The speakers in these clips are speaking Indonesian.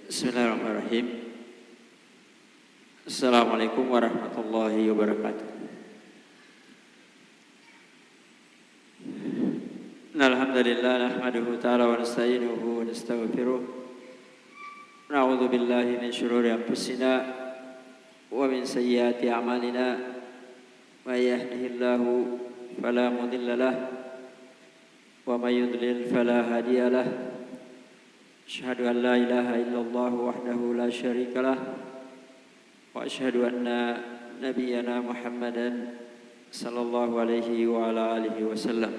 Bismillahirrahmanirrahim. Assalamualaikum warahmatullahi wabarakatuh. Alhamdulillah nahmaduhu ta'ala wa nasta'inuhu wa nastaghfiruh. Na'udzu billahi min syururi anfusina wa min sayyiati a'malina. May yahdihillahu fala mudilla lahu wa may yudlil fala hadiya lahu. Asyhadu an la ilaha illallah wahdahu la syarika lah wa asyhadu anna nabiyyana Muhammadan sallallahu alaihi wa ala alihi wasallam.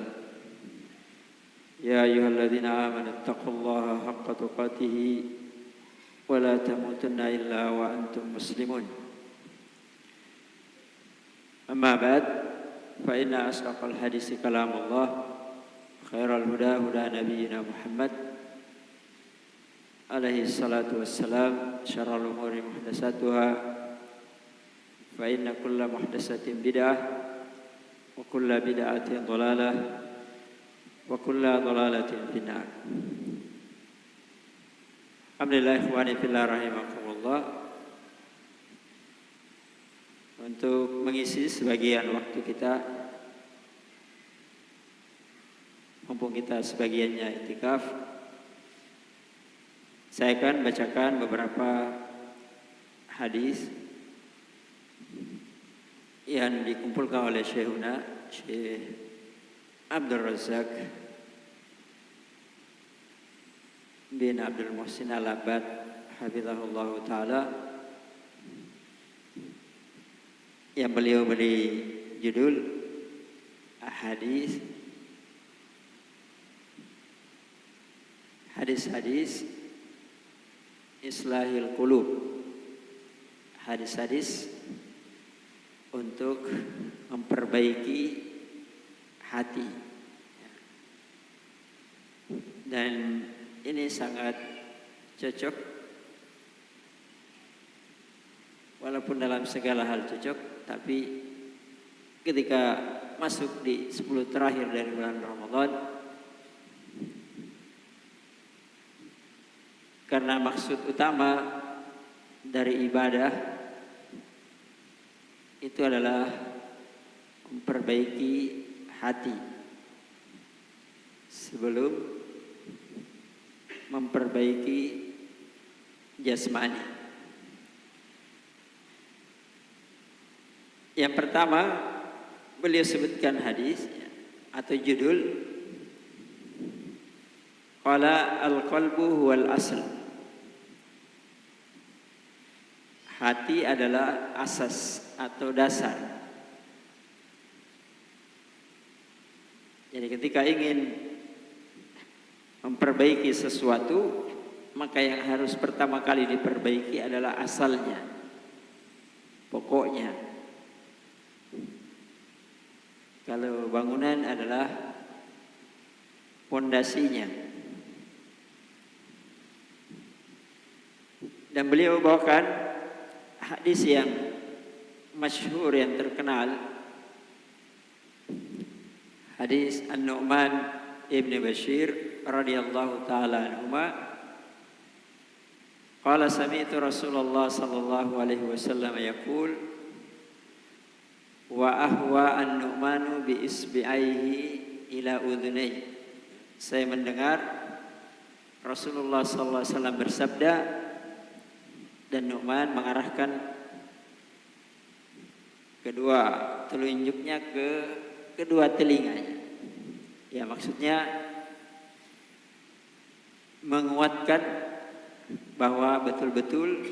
Ya ayyuhalladzina amanu taqullaha haqqa tuqatih wa la tamutunna illa wa antum muslimun. Amma ba'd, fa inna asdaqal hadisi kalamullah, khairal huda huda nabiyyina Muhammad alaihi salatu wassalam, syarrul umuri muhdatsatuha, fa inna kulla muhdatsatin bid'ah wa kulla bid'atin dhalalah wa kulla dhalalatin finnar. Alhamdulillah ikhwani fillah rahimakumullah. Untuk mengisi sebagian waktu kita, mumpung kita sebagiannya iktikaf, saya akan bacakan beberapa hadis yang dikumpulkan oleh Syekhuna Syekh Abdul Razak bin Abdul Muhsin Al-Abbad hafizahullah ta'ala, yang beliau beri judul hadis-hadis Islahil Qulub, hadis-hadis untuk memperbaiki hati. Dan ini sangat cocok, walaupun dalam segala hal cocok, tapi ketika masuk di 10 terakhir dari bulan Ramadan, karena maksud utama dari ibadah itu adalah memperbaiki hati sebelum memperbaiki jasmani. Yang pertama, beliau sebutkan hadis atau judul, qala al-qalbu huwal asl. Hati adalah asas atau dasar. Jadi ketika ingin memperbaiki sesuatu, maka yang harus pertama kali diperbaiki adalah asalnya, pokoknya. Kalau bangunan adalah pondasinya. Dan beliau bawakan hadis yang masyhur, yang terkenal, hadis An-Nu'man ibn Bashir radhiyallahu ta'ala anhuma, qala sami'tu Rasulullah sallallahu alaihi wasallam yaqul wa ahwa an-nu'manu bi isbi'aihi ila udhunayhi. Saya mendengar Rasulullah sallallahu alaihi wasallam bersabda, dan Nu'man mengarahkan kedua telunjuknya ke kedua telinganya. Ya, maksudnya menguatkan bahwa betul-betul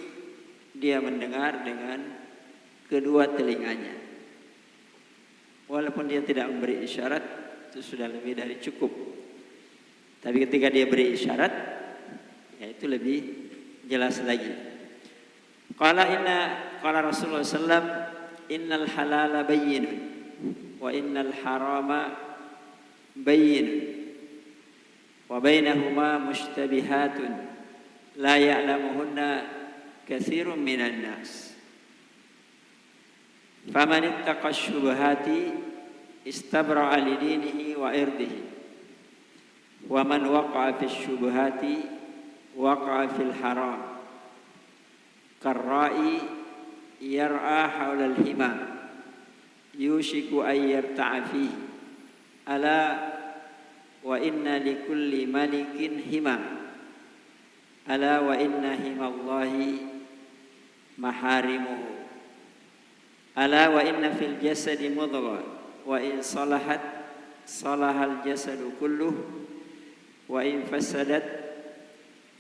dia mendengar dengan kedua telinganya. Walaupun dia tidak memberi isyarat, itu sudah lebih dari cukup. Tapi ketika dia beri isyarat, ya itu lebih jelas lagi. Qala Rasulullah sallam, innal halala bayyinun wa innal harama bayyinun wa bainahuma mushtabihatun la ya'lamuhunna katsirun minan nas. Faman ittaqa syubhati istabra'a li dinihi wa irdihi wa man waqa'a fi syubhati waqa'a fil haram karra'i yar'a haulal hima yushiku ay yarta'a fihi ala wa inna likulli malikin hima ala wa inna himallahi maharimuhu ala wa inna fil jasadi mudghah wa in salahat salahal jasadu kulluh wa in fasadat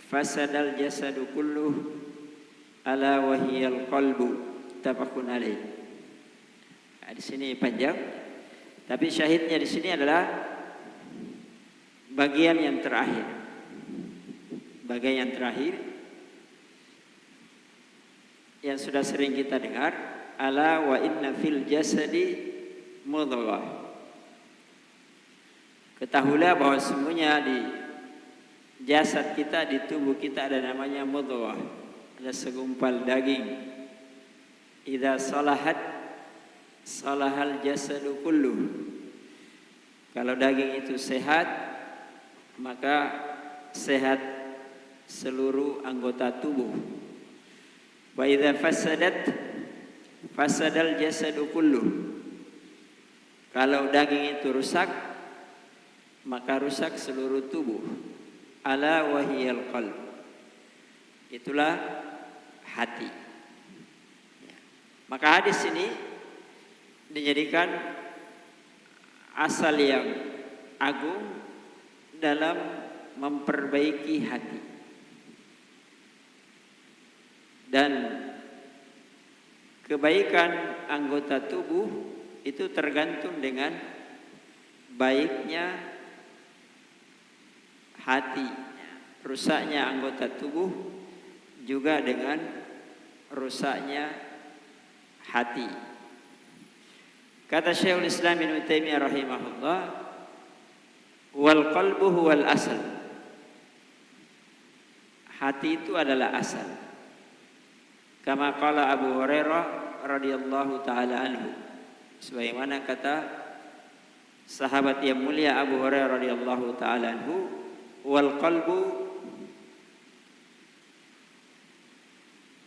fasadal jasadu kulluh ala wa hiyal qalbu tafaqun alaih. Di sini panjang, tapi syahidnya di sini adalah bagian yang terakhir. Bagian yang terakhir yang sudah sering kita dengar, ala wa inna fil jasadi mudghah. Ketahuilah bahwa semuanya di jasad kita, di tubuh kita ada namanya mudghah, ada segumpal daging. Idza salahat salahal jasadu kulluh. Kalau daging itu sehat, maka sehat seluruh anggota tubuh. Wa idza fasadat fasadal jasadu kulluh. Kalau daging itu rusak, maka rusak seluruh tubuh. Ala wahiyal qalb. Itulah hati. Maka hadis ini dijadikan asal yang agung dalam memperbaiki hati. Dan kebaikan anggota tubuh itu tergantung dengan baiknya hati. Rusaknya anggota tubuh juga dengan rusaknya hati. Kata Syekhul Islam Ibnu Taimiyah rahimahullah, wal qalbu huwal asal. Hati itu adalah asal. Kama qala Abu Hurairah radhiyallahu taala anhu. Sebagaimana kata sahabat yang mulia Abu Hurairah radhiyallahu taala anhu, wal qalbu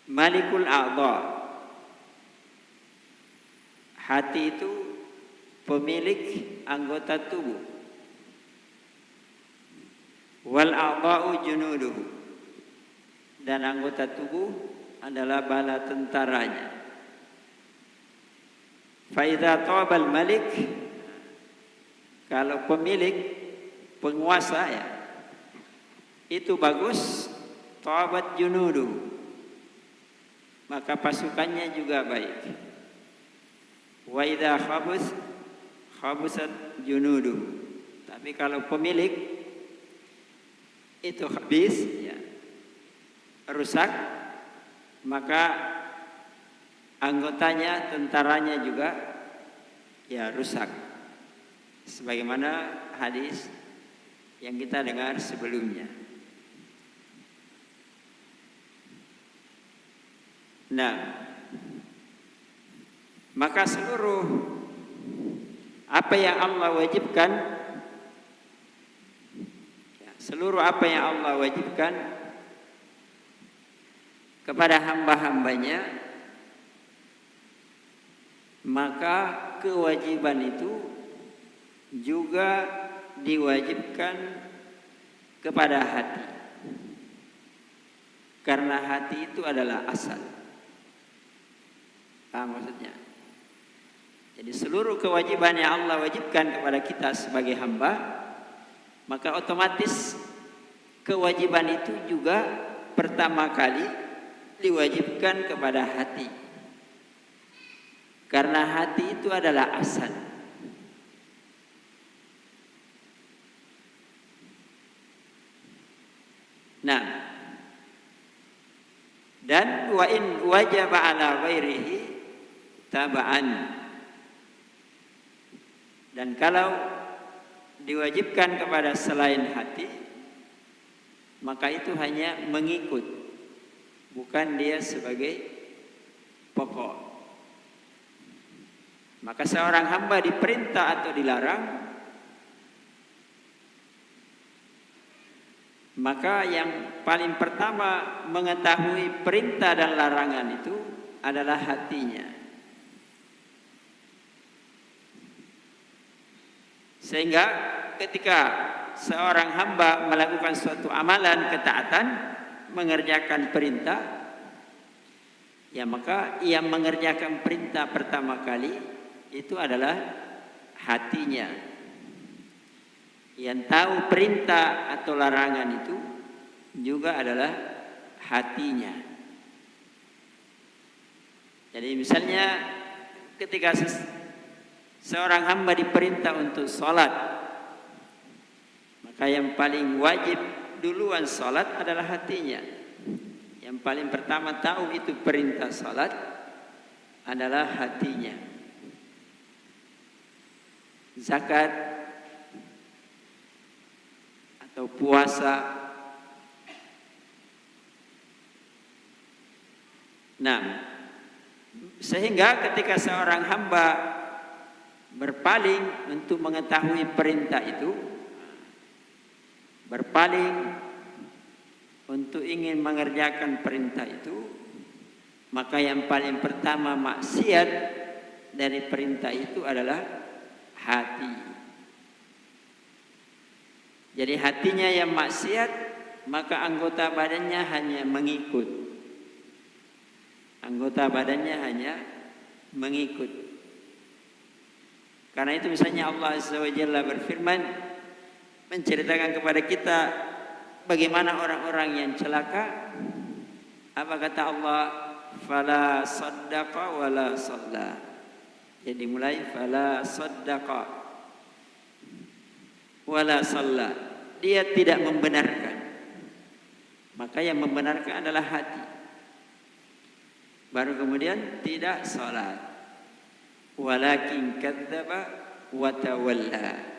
malikul a'dha. Hati itu pemilik anggota tubuh. Wal a'dha'u junuduhu. Dan anggota tubuh adalah bala tentaranya. Fa idza tabal malik, kalau pemilik, penguasa ya, itu bagus, tabat junuduhu, maka pasukannya juga baik. Wa idza khabusat junuduh. Tapi kalau pemilik itu habis ya, rusak, maka anggotanya, tentaranya juga ya rusak. Sebagaimana hadis yang kita dengar sebelumnya. Nah, maka seluruh apa yang Allah wajibkan, seluruh apa yang Allah wajibkan kepada hamba-hambanya, maka kewajiban itu juga diwajibkan kepada hati. Karena hati itu adalah asal. Maksudnya, jadi seluruh kewajiban yang Allah wajibkan kepada kita sebagai hamba, maka otomatis kewajiban itu juga pertama kali diwajibkan kepada hati. Karena hati itu adalah asal. Nah, dan wa in wajaba ala ghairihi taba'an. Dan kalau diwajibkan kepada selain hati, maka itu hanya mengikut, bukan dia sebagai pokok. Maka seorang hamba diperintah atau dilarang Maka yang paling pertama mengetahui perintah dan larangan itu adalah hatinya. Sehingga ketika seorang hamba melakukan suatu amalan ketaatan, mengerjakan perintah, ya maka ia mengerjakan perintah pertama kali itu adalah hatinya. Yang tahu perintah atau larangan itu juga adalah hatinya. Jadi misalnya ketika seorang hamba diperintah untuk sholat, maka yang paling wajib duluan sholat adalah hatinya. Yang paling pertama tahu itu perintah sholat adalah hatinya. Zakat atau puasa. Nah, sehingga ketika seorang hamba berpaling untuk mengetahui perintah itu, berpaling untuk ingin mengerjakan perintah itu, maka yang paling pertama maksiat dari perintah itu adalah hati. Jadi hatinya yang maksiat, maka anggota badannya hanya mengikut. Anggota badannya hanya mengikut. Karena itu misalnya Allah Azza wa Jalla berfirman, menceritakan kepada kita bagaimana orang-orang yang celaka. Apa kata Allah? Fala saddaqa wala shalla. Jadi mulai fala saddaqa wala shalla. Dia tidak membenarkan. Maka yang membenarkan adalah hati. Baru kemudian tidak salat. Walakin kadzdzaba wa tawalla.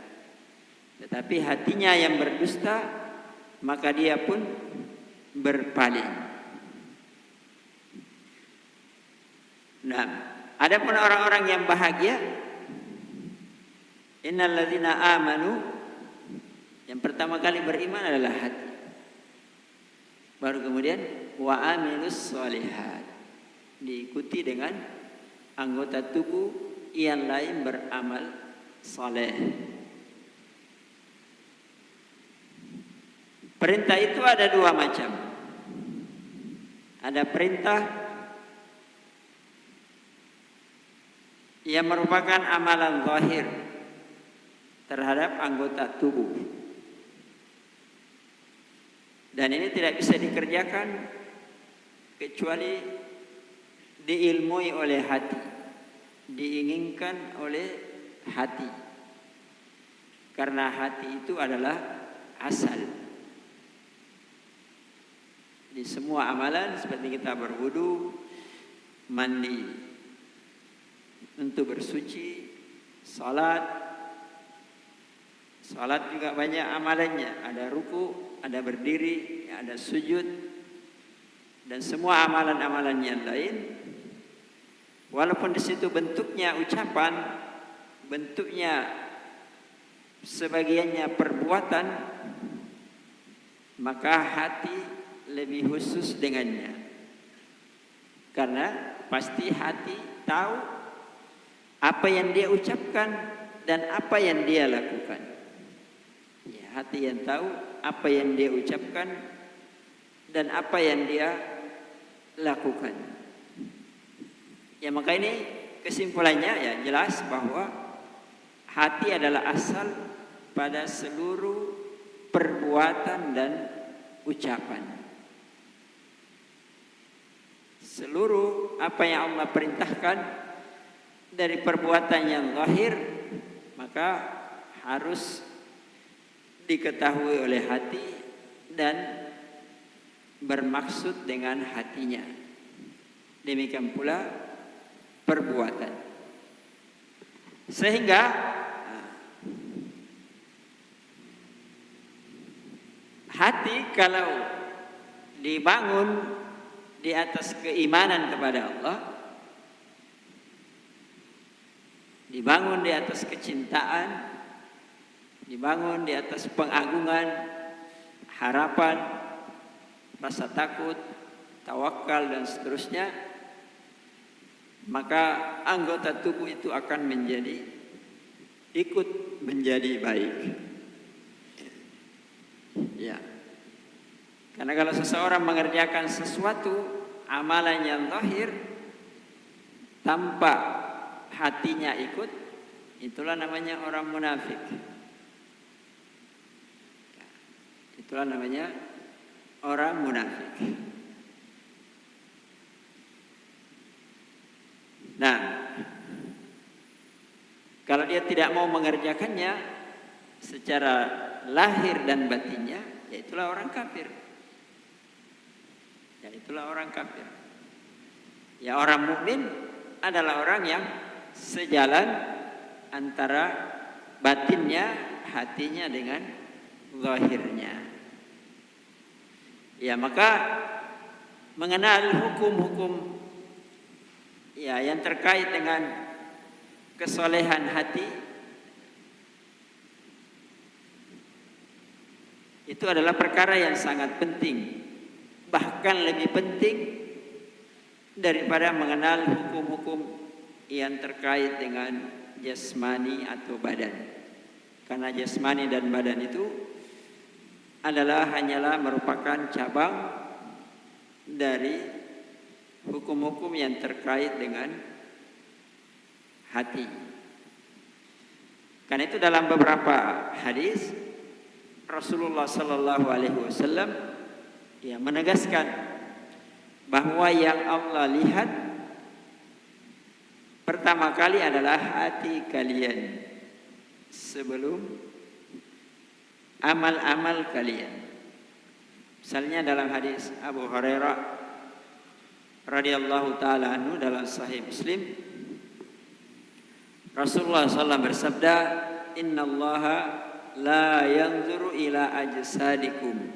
Tetapi hatinya yang berdusta, maka dia pun berpaling. Nah, adapun orang-orang yang bahagia, innal ladzina amanu, yang pertama kali beriman adalah hati. Baru kemudian wa amilus sholihat, diikuti dengan anggota tubuh yang lain beramal saleh. Perintah itu ada dua macam. Ada perintah yang merupakan amalan zahir terhadap anggota tubuh. Dan ini tidak bisa dikerjakan kecuali diilmui oleh hati, diinginkan oleh hati. Karena hati itu adalah asal. Di semua amalan seperti kita berwudu, mandi, untuk bersuci, salat. Salat juga banyak amalannya, ada ruku, ada berdiri, ada sujud, dan semua amalan-amalan yang lain. Walaupun di situ bentuknya ucapan, bentuknya sebagiannya perbuatan, maka hati lebih khusus dengannya. Karena pasti hati tahu apa yang dia ucapkan dan apa yang dia lakukan. Hati yang tahu apa yang dia ucapkan dan apa yang dia lakukan. Ya maka ini kesimpulannya ya jelas bahwa hati adalah asal pada seluruh perbuatan dan ucapan. Seluruh apa yang Allah perintahkan dari perbuatan yang zahir maka harus diketahui oleh hati dan bermaksud dengan hatinya. Demikian pula perbuatan. Sehingga hati kalau dibangun di atas keimanan kepada Allah, dibangun di atas kecintaan, dibangun di atas pengagungan, harapan, rasa takut, tawakal dan seterusnya, maka anggota tubuh itu akan ikut menjadi baik. Ya. Karena kalau seseorang mengerjakan sesuatu amalan yang zahir tanpa hatinya ikut, itulah namanya orang munafik. Itulah namanya orang munafik. Nah, kalau dia tidak mau mengerjakannya secara lahir dan batinnya, ya itulah orang kafir. Ya itulah orang kafir. Ya orang mukmin adalah orang yang sejalan antara batinnya, hatinya dengan zahirnya. Ya maka mengenal hukum-hukum ya yang terkait dengan kesolehan hati itu adalah perkara yang sangat penting, bahkan lebih penting daripada mengenal hukum-hukum yang terkait dengan jasmani atau badan. Karena jasmani dan badan itu hanyalah merupakan cabang dari hukum-hukum yang terkait dengan hati. Karena itu dalam beberapa hadis Rasulullah sallallahu alaihi wasallam menegaskan bahwa yang Allah lihat pertama kali adalah hati kalian sebelum amal-amal kalian. Misalnya dalam hadis Abu Hurairah radhiyallahu taala anhu dalam Sahih Muslim, Rasulullah SAW bersabda, "Innallaha la yanzuru ila ajsadikum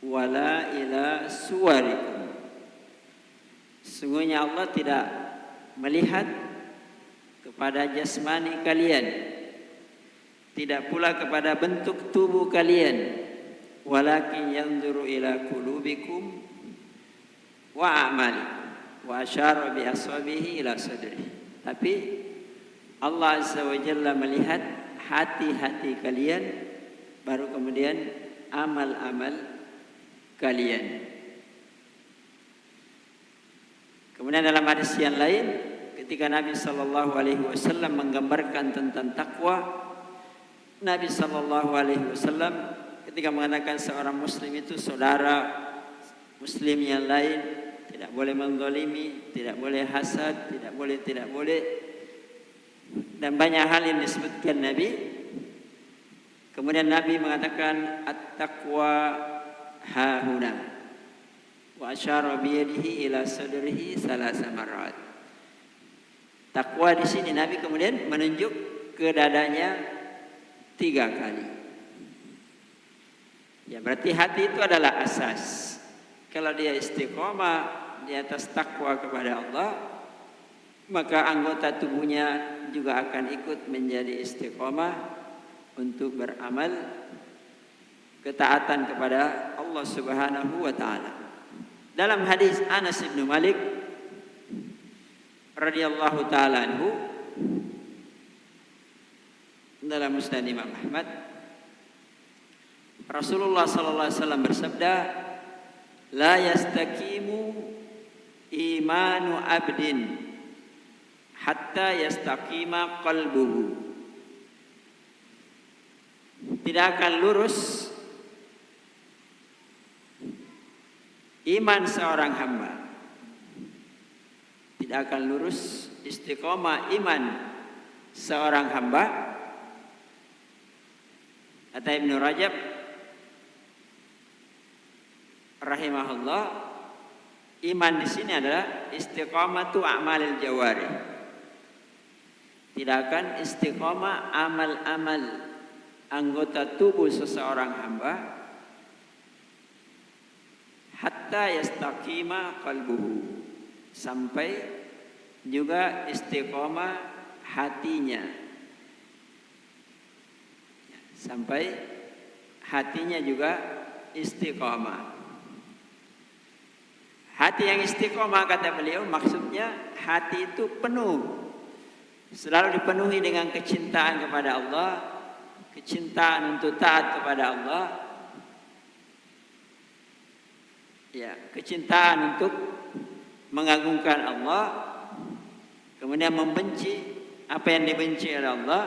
wala ila suwarikum." Sungguhnya Allah tidak melihat kepada jasmani kalian, tidak pula kepada bentuk tubuh kalian, walakin yanzuru ila qulubikum wa a'malikum, wa asyara bi ashabihi ila sadrihi. Tapi Allah Azza wa Jalla melihat hati-hati kalian, baru kemudian amal-amal kalian. Kemudian dalam hadis yang lain, ketika Nabi sallallahu alaihi wasallam menggambarkan tentang takwa, Nabi sallallahu alaihi wasallam ketika mengatakan seorang muslim itu saudara muslim yang lain, tidak boleh menzalimi, tidak boleh hasad, tidak boleh dan banyak hal yang disebutkan Nabi. Kemudian Nabi mengatakan at-taqwa hahuna wa asyara bi yadihi ila sadrihi salasa marrat. Takwa di sini Nabi kemudian menunjuk ke dadanya 3 kali. Ya berarti hati itu adalah asas. Kalau dia istiqomah di atas takwa kepada Allah, maka anggota tubuhnya juga akan ikut menjadi istiqomah untuk beramal ketaatan kepada Allah Subhanahu wa taala. Dalam hadis Anas bin Malik radhiyallahu taala anhu dalam Musnad Imam Ahmad, Rasulullah sallallahu alaihi wasallam bersabda, "La yastaqimu imanu abdin hatta yastaqima qalbuhu." Tidak akan lurus iman seorang hamba, tidak akan lurus istiqomah iman seorang hamba. Kata Ibnu Rajab rahimahullah, iman di sini adalah istiqamatu a'malil jawarih. Tidak akan istiqamah amal-amal anggota tubuh seseorang hamba hatta yastaqima qalbuhu, sampai juga istiqamah hatinya, sampai hatinya juga istiqomah. Hati yang istiqomah kata beliau maksudnya hati itu penuh, selalu dipenuhi dengan kecintaan kepada Allah, kecintaan untuk taat kepada Allah, ya, kecintaan untuk mengagungkan Allah, kemudian membenci apa yang dibenci oleh Allah,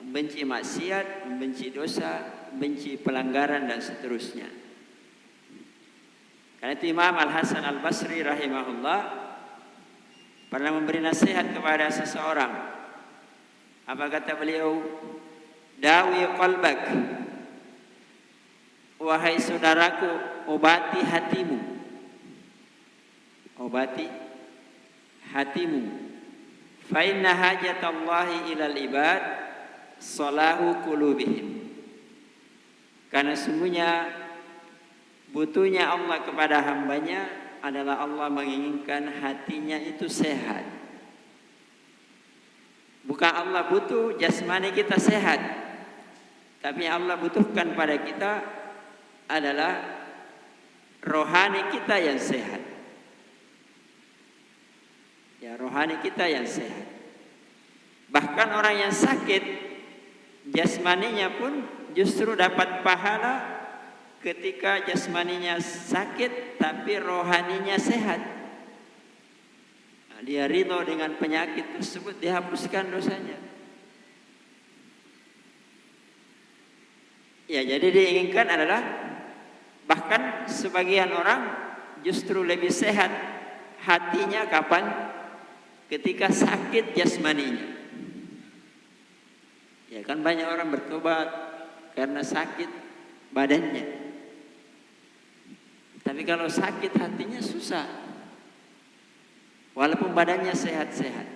membenci maksiat, membenci dosa, membenci pelanggaran dan seterusnya. Karena itu Imam Al-Hasan Al-Basri rahimahullah pernah memberi nasihat kepada seseorang. Apa kata beliau? Dawi qalbak, wahai saudaraku, obati hatimu. Obati hatimu. Fa inna hajatallahi ilal ibad salahu qulubihim. Karena sungguhnya butuhnya Allah kepada hambanya adalah Allah menginginkan hatinya itu sehat. Bukan Allah butuh jasmani kita sehat, tapi Allah butuhkan pada kita adalah rohani kita yang sehat. Ya, rohani kita yang sehat. Bahkan orang yang sakit jasmaninya pun justru dapat pahala ketika jasmaninya sakit tapi rohaninya sehat. Nah, dia ridho dengan penyakit tersebut, dihapuskan dosanya. Ya, jadi diinginkan adalah bahkan sebagian orang justru lebih sehat hatinya kapan? Ketika sakit jasmaninya. Ya kan banyak orang bertobat karena sakit badannya. Tapi kalau sakit hatinya susah. Walaupun badannya sehat-sehat.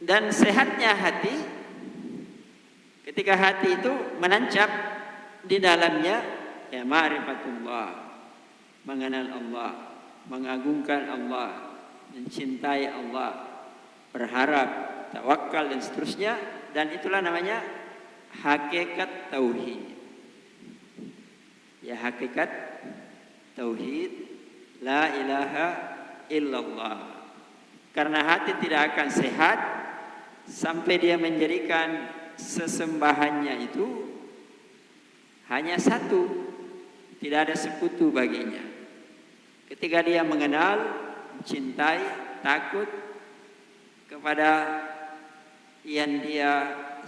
Dan sehatnya hati, ketika hati itu menancap di dalamnya ya ma'rifatullah, mengenal Allah, mengagungkan Allah, mencintai Allah, berharap, tawakal dan seterusnya, dan itulah namanya hakikat tauhid. Ya, hakikat tauhid, la ilaha illallah. Karena hati tidak akan sehat sampai dia menjadikan sesembahannya itu hanya satu, tidak ada sekutu baginya. Ketika dia mengenal, mencintai, takut kepada yang dia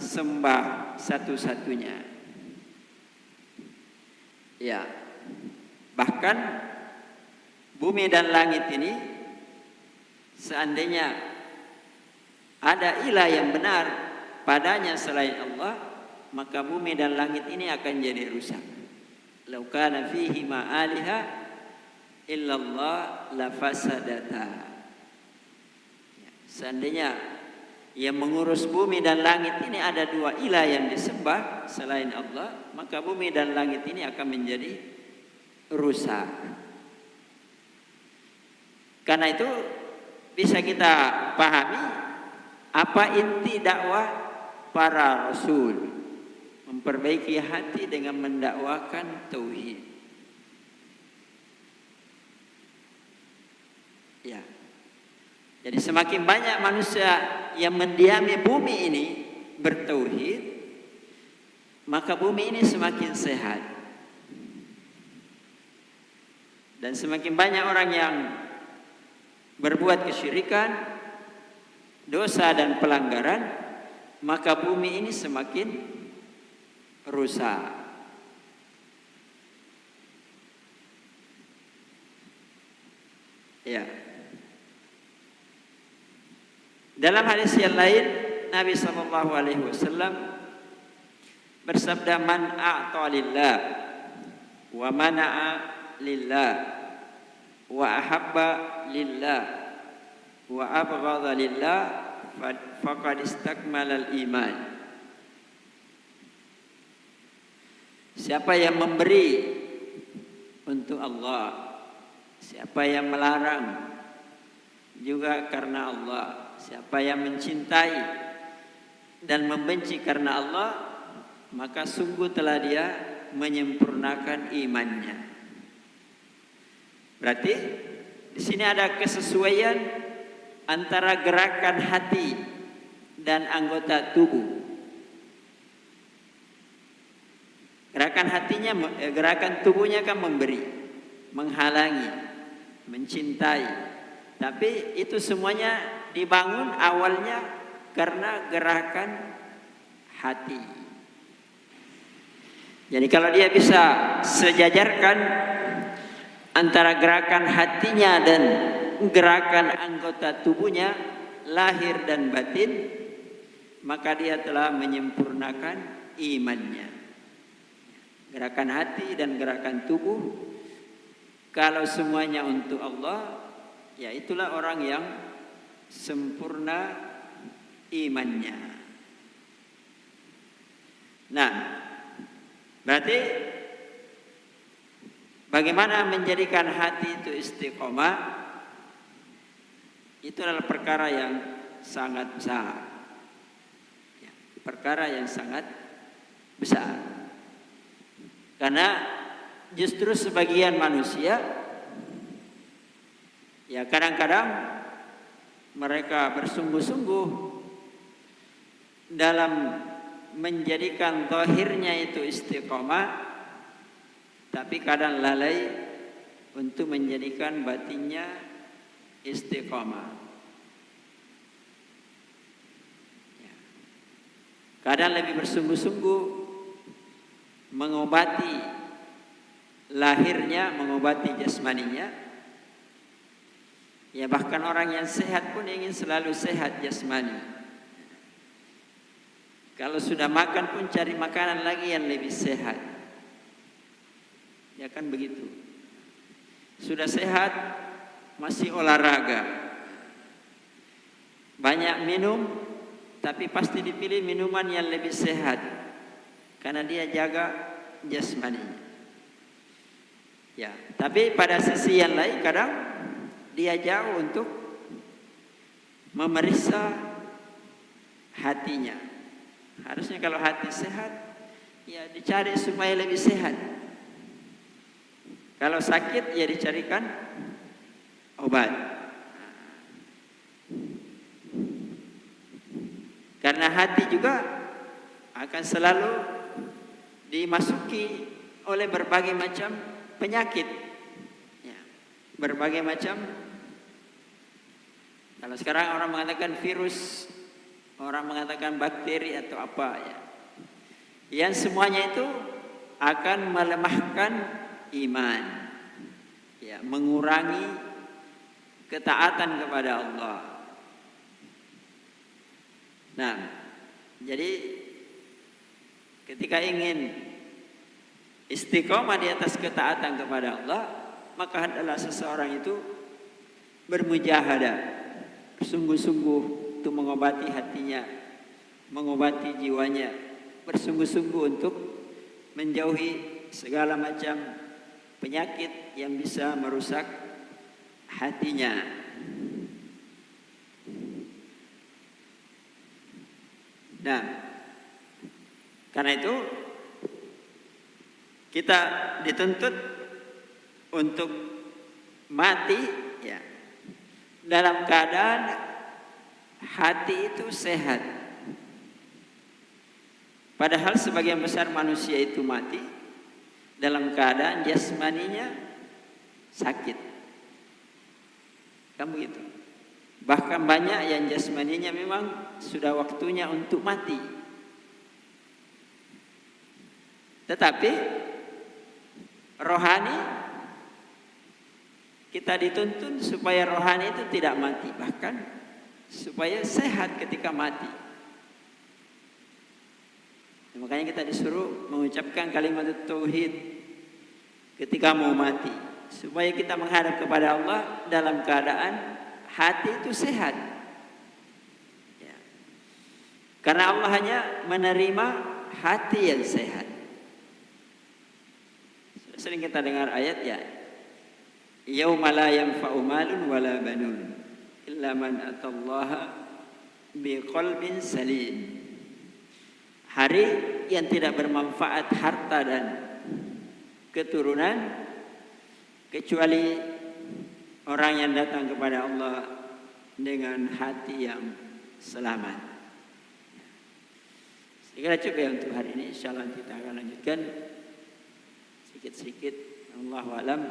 sembah satu-satunya. Ya, bahkan bumi dan langit ini seandainya ada ilah yang benar padanya selain Allah, maka bumi dan langit ini akan jadi rusak. Lau kana fihi ma aliha illallah la fasadata. Seandainya yang mengurus bumi dan langit ini ada dua ilah yang disembah selain Allah, maka bumi dan langit ini akan menjadi rusak. Karena itu bisa kita pahami apa inti dakwah para rasul, memperbaiki hati dengan mendakwakan tauhid. Ya. Jadi semakin banyak manusia yang mendiami bumi ini bertauhid, maka bumi ini semakin sehat. Dan semakin banyak orang yang berbuat kesyirikan, dosa dan pelanggaran, maka bumi ini semakin rusak. Ya. Dalam hadis yang lain, Nabi SAW bersabda, "Man a'ta lillah wa mana'a lillah wa ahabba lillah wa abghadha lillah faqad istakmalal iman." Siapa yang memberi untuk Allah, siapa yang melarang juga karena Allah, siapa yang mencintai dan membenci karena Allah, maka sungguh telah dia menyempurnakan imannya. Berarti di sini ada kesesuaian antara gerakan hati dan anggota tubuh. Gerakan hatinya, gerakan tubuhnya kan memberi, menghalangi, mencintai. Tapi itu semuanya dibangun awalnya karena gerakan hati. Jadi kalau dia bisa sejajarkan antara gerakan hatinya dan gerakan anggota tubuhnya, lahir dan batin, maka dia telah menyempurnakan imannya. Gerakan hati dan gerakan tubuh, kalau semuanya untuk Allah, ya itulah orang yang sempurna imannya. Nah, berarti bagaimana menjadikan hati itu istiqomah? Itu adalah perkara yang sangat besar. Ya, perkara yang sangat besar. Karena justru sebagian manusia, ya kadang-kadang mereka bersungguh-sungguh dalam menjadikan zahirnya itu istiqomah, tapi kadang lalai untuk menjadikan batinnya istiqomah. Ya. Kadang lebih bersungguh-sungguh mengobati lahirnya, mengobati jasmaninya. Ya bahkan orang yang sehat pun ingin selalu sehat jasmani. Kalau sudah makan pun cari makanan lagi yang lebih sehat. Ya kan begitu. Sudah sehat masih olahraga. Banyak minum, tapi pasti dipilih minuman yang lebih sehat. Karena dia jaga jasmaninya. Ya, tapi pada sisi yang lain kadang dia jauh untuk memeriksa hatinya. Harusnya kalau hati sehat, ya dicari supaya lebih sehat. Kalau sakit, ya dicarikan obat. Karena hati juga akan selalu dimasuki oleh berbagai macam penyakit, ya, berbagai macam. Kalau sekarang orang mengatakan virus, orang mengatakan bakteri atau apa, ya, yang semuanya itu akan melemahkan iman, ya, mengurangi ketaatan kepada Allah. Nah, jadi ketika ingin istiqomah di atas ketaatan kepada Allah, maka adalah seseorang itu bermujahadah, bersungguh-sungguh untuk mengobati hatinya, mengobati jiwanya, bersungguh-sungguh untuk menjauhi segala macam penyakit yang bisa merusak hatinya. Nah, karena itu kita dituntut untuk mati, ya, dalam keadaan hati itu sehat. Padahal sebagian besar manusia itu mati dalam keadaan jasmaninya sakit. Kan begitu. Bahkan banyak yang jasmaninya memang sudah waktunya untuk mati. Tetapi rohani kita dituntun supaya rohani itu tidak mati, bahkan supaya sehat ketika mati. Makanya kita disuruh mengucapkan kalimat tauhid ketika mau mati, supaya kita menghadap kepada Allah dalam keadaan hati itu sehat. Ya. Karena Allah hanya menerima hati yang sehat. Sering kita dengar ayat, ya, yauma la yanfa'u malun wala banun illa man atallaha biqalbin salim. hari yang tidak bermanfaat harta dan keturunan kecuali orang yang datang kepada Allah dengan hati yang selamat. Saya kira cukup ya untuk hari ini. Insyaallah kita akan lanjutkan sedikit-sedikit. Allahu a'lam.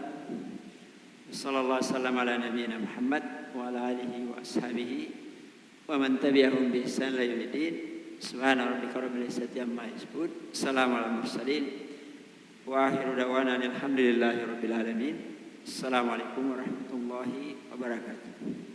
Sallallahu alaihi wasallam ala nabiyina Muhammad wa ala alihi wa ashabihi wa man tabi'ahum bi ihsan ila yaumil subhana rabbika rabbil izzati amma yasifun. Assalamu ala mursalin. Wa akhiru da'wana alhamdulillahi rabbil alamin. Assalamualaikum warahmatullahi wabarakatuh.